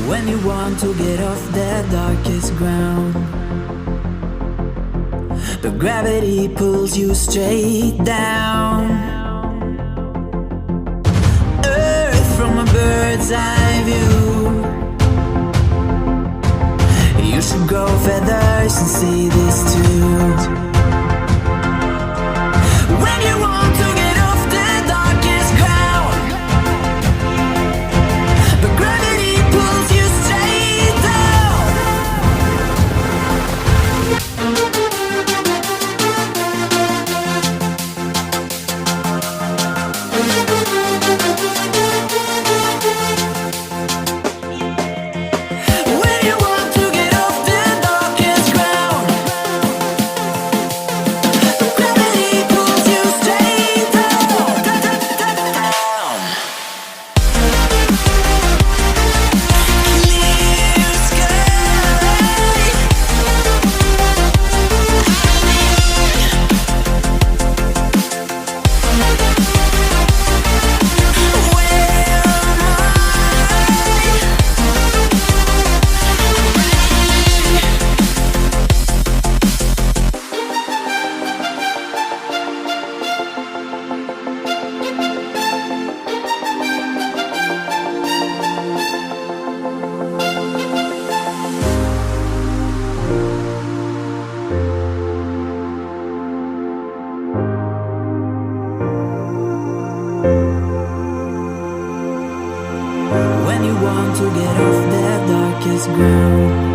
When you want to get off the darkest ground, but gravity pulls you straight down. Earth from a bird's eye view. You should grow feathers and see this too. When you want to get off the darkest ground, but gravity pulls you straight down. When you want to get off the darkest ground, but gravity pulls you straight down. Clear sky. When you want to get off the darkest ground,